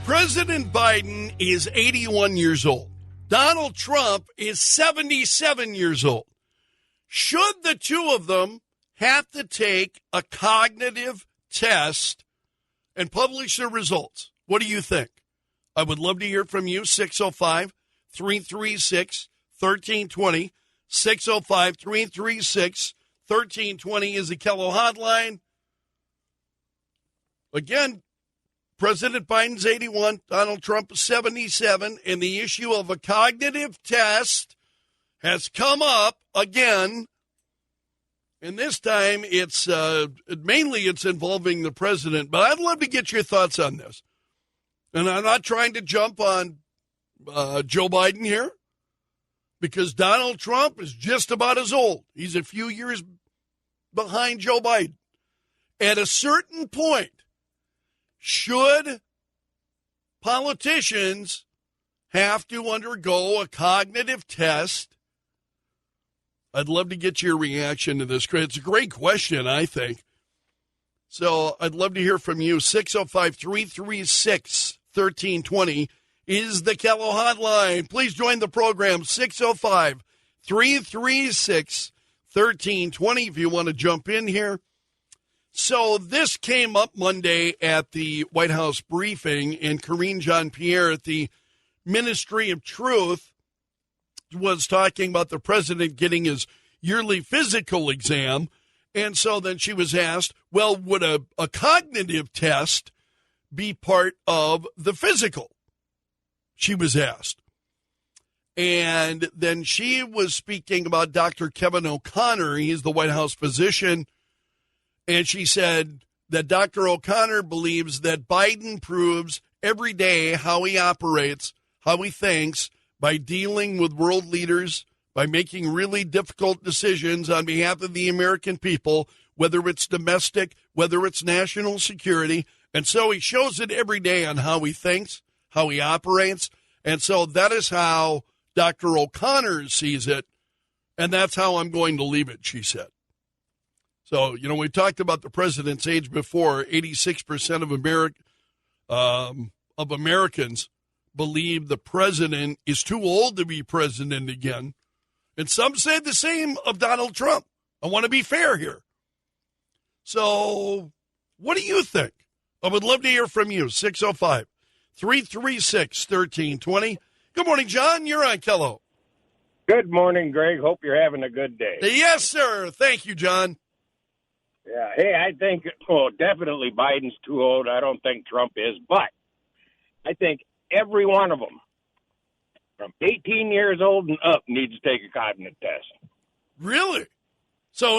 President Biden is 81 years old. Donald Trump is 77 years old. Should the two of them have to take a cognitive test and publish their results? What do you think? I would love to hear from you. 605-336-1320. 605-336-1320 is the Kello hotline. Again, President Biden's 81, Donald Trump is 77, and the issue of a cognitive test has come up again. And this time it's mainly involving the president, but I'd love to get your thoughts on this. And I'm not trying to jump on Joe Biden here, because Donald Trump is just about as old. He's a few years behind Joe Biden. At a certain point, should politicians have to undergo a cognitive test? I'd love to get your reaction to this. It's a great question, I think. So I'd love to hear from you. 605-336-1320 is the Kello hotline. Please join the program. 605-336-1320 if you want to jump in here. So this came up Monday at the White House briefing, and Karine Jean-Pierre at the Ministry of Truth was talking about the president getting his yearly physical exam. And so then she was asked, well, would a cognitive test be part of the physical? She was asked. And then she was speaking about Dr. Kevin O'Connor. He's the White House physician. And she said that Dr. O'Connor believes that Biden proves every day how he operates, how he thinks, by dealing with world leaders, by making really difficult decisions on behalf of the American people, whether it's domestic, whether it's national security. And so he shows it every day on how he thinks, how he operates. And so that is how Dr. O'Connor sees it. And that's how I'm going to leave it, she said. So, you know, we talked about the president's age before. 86% of Americans believe the president is too old to be president again. And some say the same of Donald Trump. I want to be fair here. So what do you think? I would love to hear from you. 605-336-1320. Good morning, John. You're on Kello. Good morning, Greg. Hope you're having a good day. Yes, sir. Thank you, John. Yeah. Hey, I think, definitely Biden's too old. I don't think Trump is. But I think every one of them from 18 years old and up needs to take a cognitive test. Really? So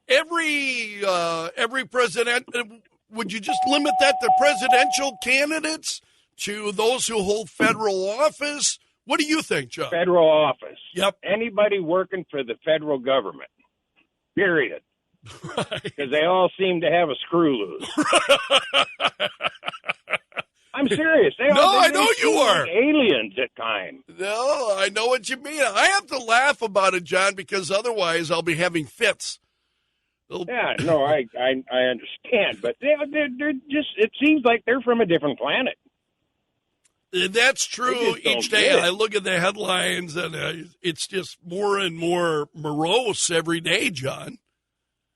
every president, would you just limit that to presidential candidates, to those who hold federal office? What do you think, John? Federal office. Yep. Anybody working for the federal government, period. Right. Because they all seem to have a screw loose. I'm serious. They I know you are. Like aliens at times. No, I know what you mean. I have to laugh about it, John, because otherwise I'll be having fits. Yeah, no, I understand, but they're just. It seems like they're from a different planet. That's true. Each day I look at the headlines, and it's just more and more morose every day, John.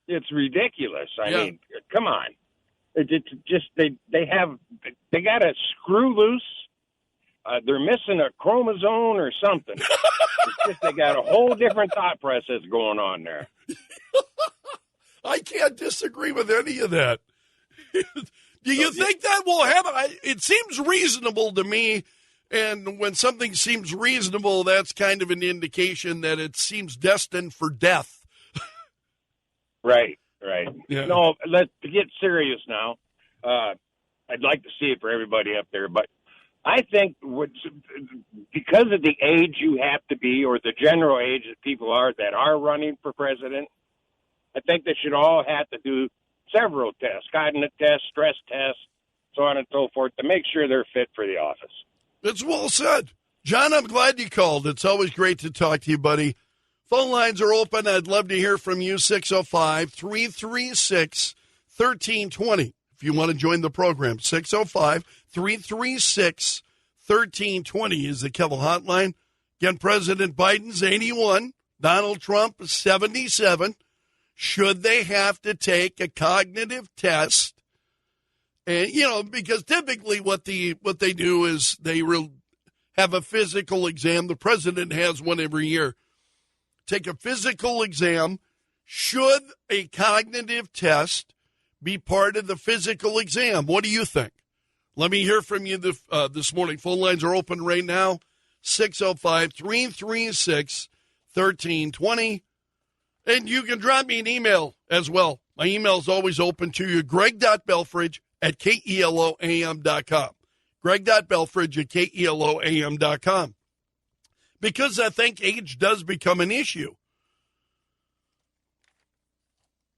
It's ridiculous. I mean, come on. It's just they got a screw loose. They're missing a chromosome or something. It's just they got a whole different thought process going on there. I can't disagree with any of that. Do you think that will happen? It seems reasonable to me, and when something seems reasonable, that's kind of an indication that it seems destined for death. Right. Yeah. No, let's get serious now. I'd like to see it for everybody up there, but I think because of the age you have to be, or the general age that people are that are running for president, I think they should all have to do several tests, cognitive tests, stress tests, so on and so forth, to make sure they're fit for the office. That's well said. John, I'm glad you called. It's always great to talk to you, buddy. Phone lines are open. I'd love to hear from you. 605-336-1320. If if you want to join the program. 605-336-1320 is the Kevel hotline. Again, President Biden's 81, Donald Trump is 77. Should they have to take a cognitive test? And, because typically what they do is they have a physical exam. The president has one every year. Take a physical exam. Should a cognitive test be part of the physical exam? What do you think? Let me hear from you this morning. Phone lines are open right now. 605-336-1320. And you can drop me an email as well. My email is always open to you, greg.belfridge@KELOAM.com. greg.belfridge@KELOAM.com. Because I think age does become an issue.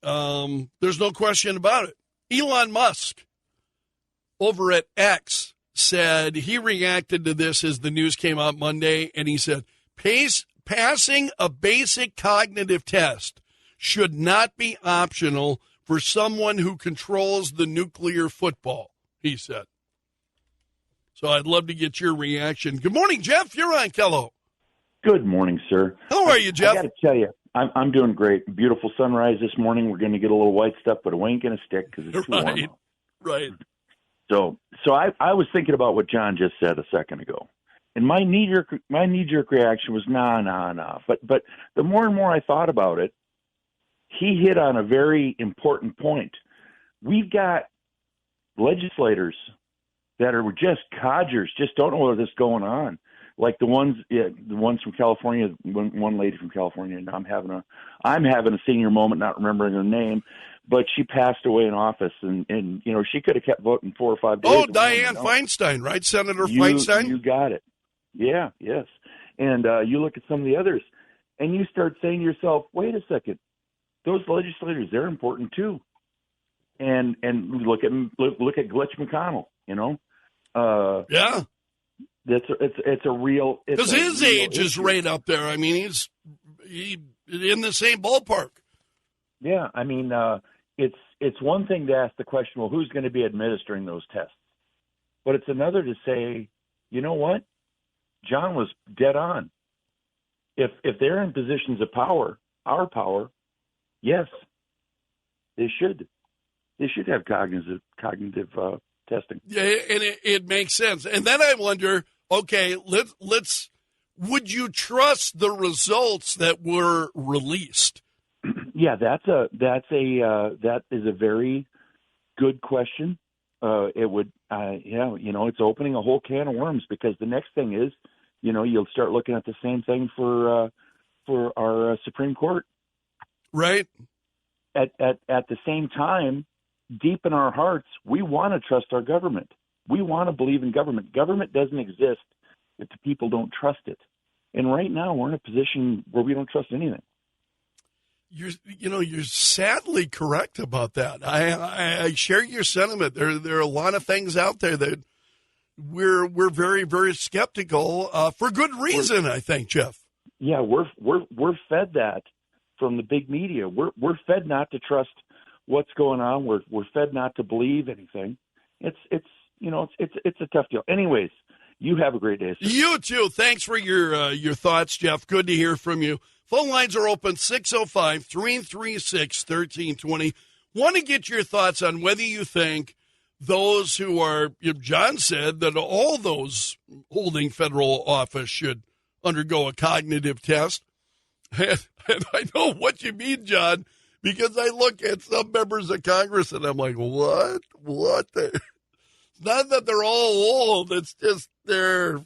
There's no question about it. Elon Musk over at X said he reacted to this as the news came out Monday, and he said, passing a basic cognitive test should not be optional for someone who controls the nuclear football, he said. So I'd love to get your reaction. Good morning, Jeff. You're on Kello. Good morning, sir. How are you, Jeff? I got to tell you, I'm doing great. Beautiful sunrise this morning. We're going to get a little white stuff, but it ain't going to stick because it's too warm out. Right. So I was thinking about what John just said a second ago, and my knee-jerk reaction was nah. But the more and more I thought about it, he hit on a very important point. We've got legislators that are just codgers, just don't know what is going on. Like the ones from California, one lady from California, and I'm having a senior moment, not remembering her name, but she passed away in office, and she could have kept voting 4 or 5 days. Oh, Dianne Feinstein, right? Senator Feinstein? You got it. Yeah, yes. And you look at some of the others, and you start saying to yourself, wait a second, those legislators, they're important too. And look at Glitch McConnell, Yeah. It's a real, because his age is right up there. I mean, he's in the same ballpark. Yeah, I mean, it's one thing to ask the question, well, who's going to be administering those tests? But it's another to say, you know what? John was dead on. If they're in positions of power, our power, yes, they should have cognitive testing. Yeah, and it makes sense. And then I wonder, okay, let's would you trust the results that were released? Yeah, that is a very good question. It would, it's opening a whole can of worms, because the next thing is, you'll start looking at the same thing for our Supreme Court. Right. At the same time, deep in our hearts, we want to trust our government. We want to believe in government. Government doesn't exist if the people don't trust it. And right now, we're in a position where we don't trust anything. You're sadly correct about that. I share your sentiment. There are a lot of things out there that we're very, very skeptical for good reason. I think, Jeff. Yeah, we're fed that from the big media. We're fed not to trust what's going on. We're fed not to believe anything. It's a tough deal. Anyways, you have a great day, sir. You too. Thanks for your thoughts, Jeff. Good to hear from you. Phone lines are open, 605-336-1320. Want to get your thoughts on whether you think those who are, John said that all those holding federal office should undergo a cognitive test. And I know what you mean, John, because I look at some members of Congress and I'm like, what? It's not that they're all old. It's just their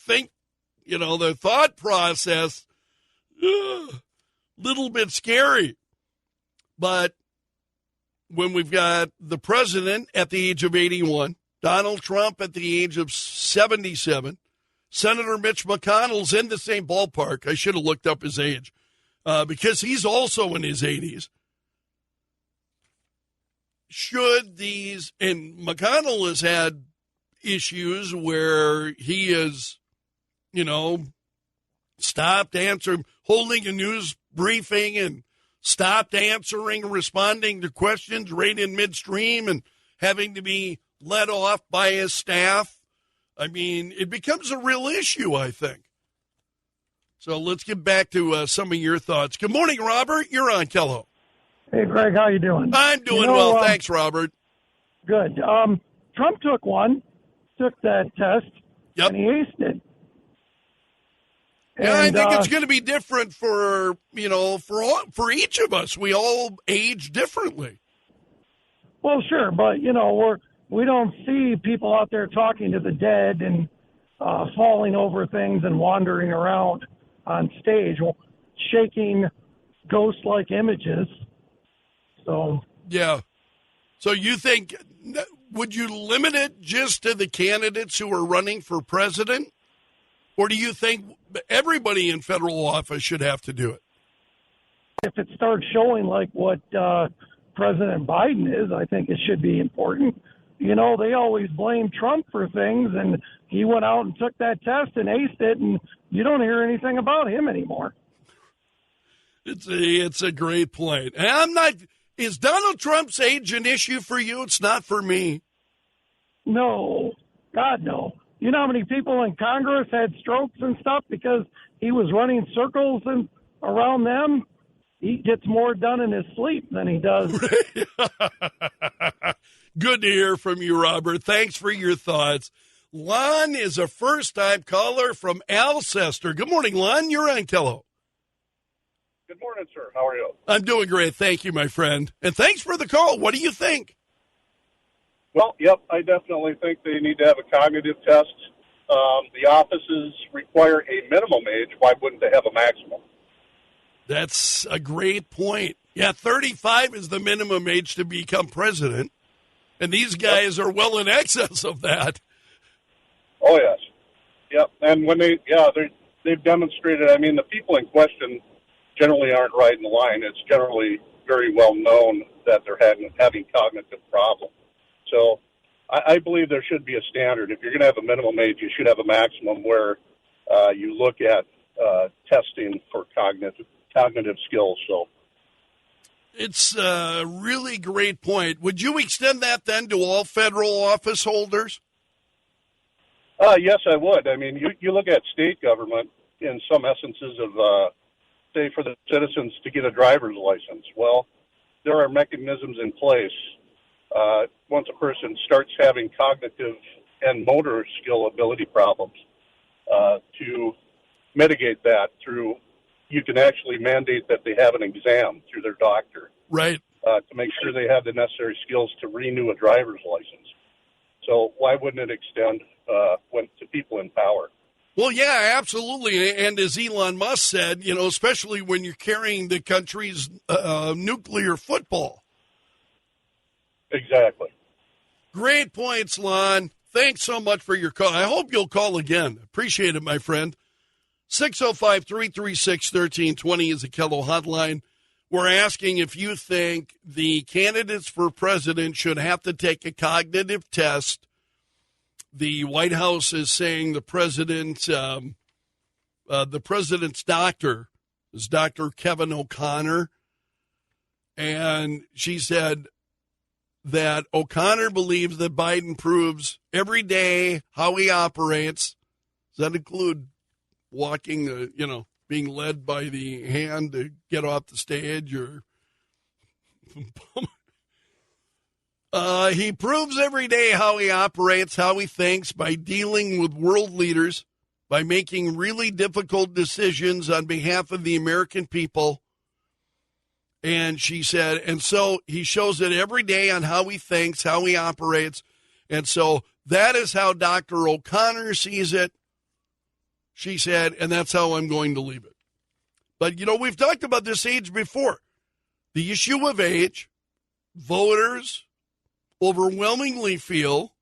thought process, little bit scary. But when we've got the president at the age of 81, Donald Trump at the age of 77, Senator Mitch McConnell's in the same ballpark. I should have looked up his age because he's also in his 80s. Should these, and McConnell has had issues where he is, stopped answering, holding a news briefing and stopped answering, responding to questions right in midstream and having to be let off by his staff. I mean, it becomes a real issue, I think. So let's get back to some of your thoughts. Good morning, Robert. You're on Kello. Hey, Greg, how you doing? I'm doing well. Thanks, Robert. Good. Trump took that test, Yep. and he aced it. Yeah, I And, think it's going to be different for each of us. We all age differently. Well, sure, but, we don't see people out there talking to the dead and falling over things and wandering around on stage, shaking ghost-like images. So Yeah. So you think, would you limit it just to the candidates who are running for president? Or do you think everybody in federal office should have to do it? if it starts showing like what President Biden is, I think it should be important. They always blame Trump for things, and he went out and took that test and aced it, and you don't hear anything about him anymore. It's a great point. And is Donald Trump's age an issue for you? It's not for me. No, God, no. You know how many people in Congress had strokes and stuff because he was running circles and around them? He gets more done in his sleep than he does. Good to hear from you, Robert. Thanks for your thoughts. Lon is a first-time caller from Alcester. Good morning, Lon. You're on Kello. Good morning, sir. How are you? I'm doing great. Thank you, my friend. And thanks for the call. What do you think? Well, yep, I definitely think they need to have a cognitive test. The offices require a minimum age. Why wouldn't they have a maximum? That's a great point. Yeah, 35 is the minimum age to become president, and these guys are well in excess of that. Oh, yes. Yep, and when they've demonstrated, the people in question generally aren't right in the line. It's generally very well known that they're having cognitive problems. So I believe there should be a standard. If you're going to have a minimum age, you should have a maximum where you look at testing for cognitive skills. So it's a really great point. Would you extend that then to all federal office holders? Yes, I would. You look at state government in some essences of, say, for the citizens to get a driver's license. Well, there are mechanisms in place. Once a person starts having cognitive and motor skill ability problems, to mitigate that through, you can actually mandate that they have an exam through their doctor. Right. To make sure they have the necessary skills to renew a driver's license. So why wouldn't it extend to people in power? Well, yeah, absolutely. And as Elon Musk said, especially when you're carrying the country's nuclear football. Exactly. Great points, Lon. Thanks so much for your call. I hope you'll call again. Appreciate it, my friend. 605-336-1320 is the Kello hotline. We're asking if you think the candidates for president should have to take a cognitive test. The White House is saying the president's doctor is Dr. Kevin O'Connor, and she said that O'Connor believes that Biden proves every day how he operates. Does that include walking, being led by the hand to get off the stage, or he proves every day how he operates, how he thinks, by dealing with world leaders, by making really difficult decisions on behalf of the American people. And she said, and so he shows it every day on how he thinks, how he operates. And so that is how Dr. O'Connor sees it, she said, and that's how I'm going to leave it. But, we've talked about this age before. The issue of age, voters overwhelmingly feel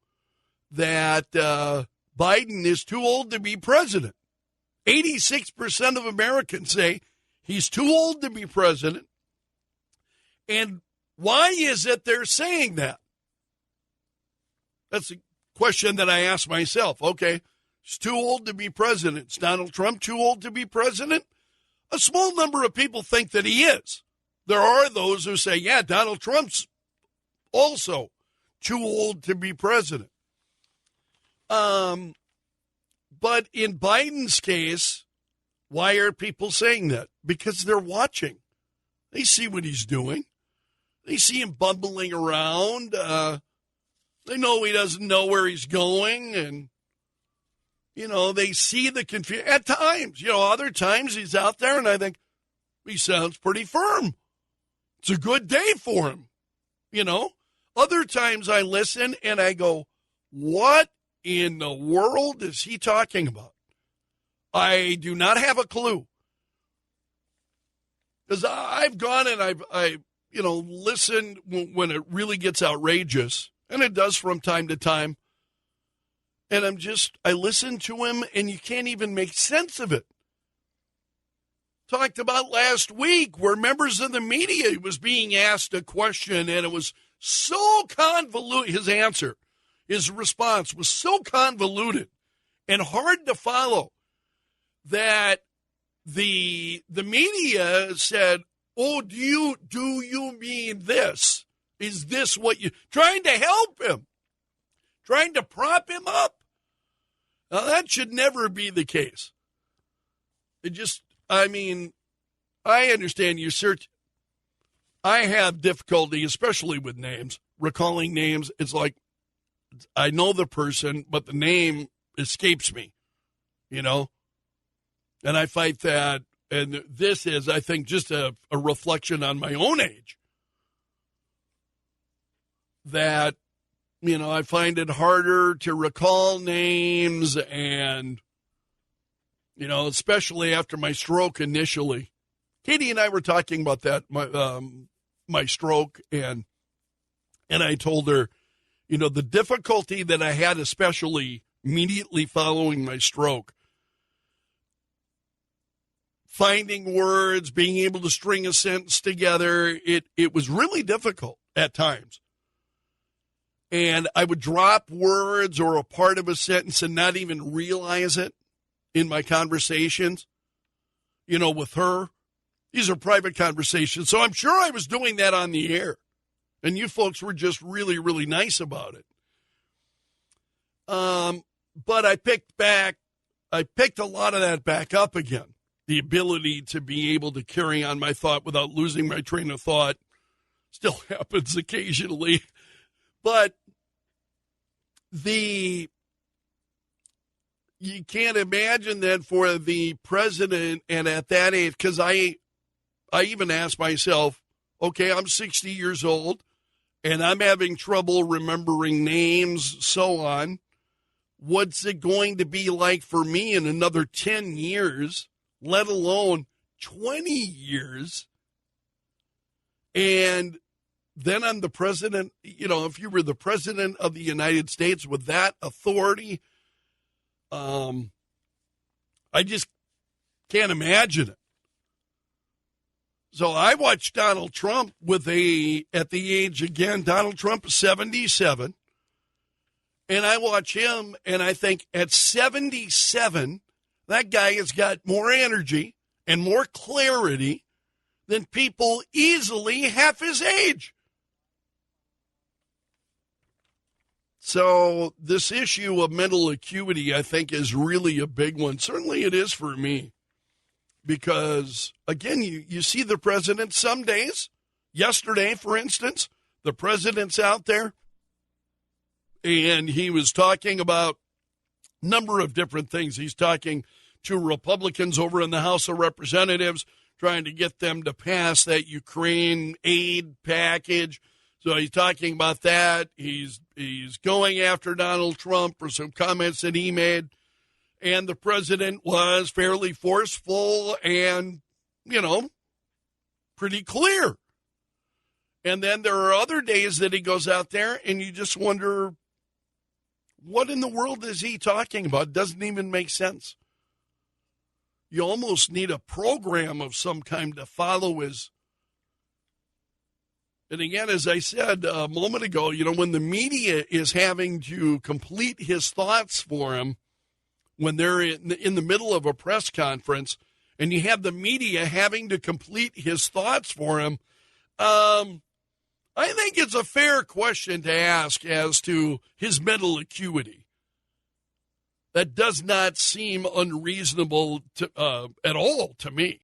that Biden is too old to be president. 86% of Americans say he's too old to be president. And why is it they're saying that? That's a question that I ask myself. Okay, he's too old to be president. Is Donald Trump too old to be president? A small number of people think that he is. There are those who say, yeah, Donald Trump's also too old to be president. But in Biden's case, why are people saying that? Because they're watching. They see what he's doing. They see him bumbling around. They know he doesn't know where he's going. And, they see the confusion. At times, other times he's out there and I think he sounds pretty firm. It's a good day for him. Other times I listen and I go, what in the world is he talking about? I do not have a clue. Because I've gone and I've listened when it really gets outrageous, and it does from time to time. And I listen to him, and you can't even make sense of it. Talked about last week where members of the media was being asked a question, and it was so convoluted. His response was so convoluted and hard to follow that the media said, "Oh, do you mean this? Is this what you trying to help him? Trying to prop him up?" Now that should never be the case. I understand you search. I have difficulty, especially with names, recalling names. It's like I know the person, but the name escapes me, and I fight that. And this is, I think, just a reflection on my own age. That, I find it harder to recall names and, especially after my stroke initially. Katie and I were talking about that, my stroke, and I told her, the difficulty that I had, especially immediately following my stroke, finding words, being able to string a sentence together, it was really difficult at times. And I would drop words or a part of a sentence and not even realize it in my conversations, with her. These are private conversations, so I'm sure I was doing that on the air. And you folks were just really, really nice about it. But I picked a lot of that back up again. The ability to be able to carry on my thought without losing my train of thought still happens occasionally. But you can't imagine that for the president, and at that age, because I even asked myself, okay, I'm 60 years old, and I'm having trouble remembering names, so on. What's it going to be like for me in another 10 years, let alone 20 years? And then I'm the president. If you were the president of the United States with that authority, I just can't imagine it. So I watched Donald Trump at the age, again, Donald Trump is 77. And I watch him, and I think at 77, that guy has got more energy and more clarity than people easily half his age. So this issue of mental acuity, I think, is really a big one. Certainly it is for me. Because, again, you see the president some days. Yesterday, for instance, the president's out there, and he was talking about a number of different things. He's talking to Republicans over in the House of Representatives, trying to get them to pass that Ukraine aid package. So he's talking about that. He's going after Donald Trump for some comments that he made. And the president was fairly forceful and, pretty clear. And then there are other days that he goes out there and you just wonder, what in the world is he talking about? It doesn't even make sense. You almost need a program of some kind to follow his. And again, as I said a moment ago, when the media is having to complete his thoughts for him, when they're in the middle of a press conference, and you have the media having to complete his thoughts for him, I think it's a fair question to ask as to his mental acuity. That does not seem unreasonable to, at all to me.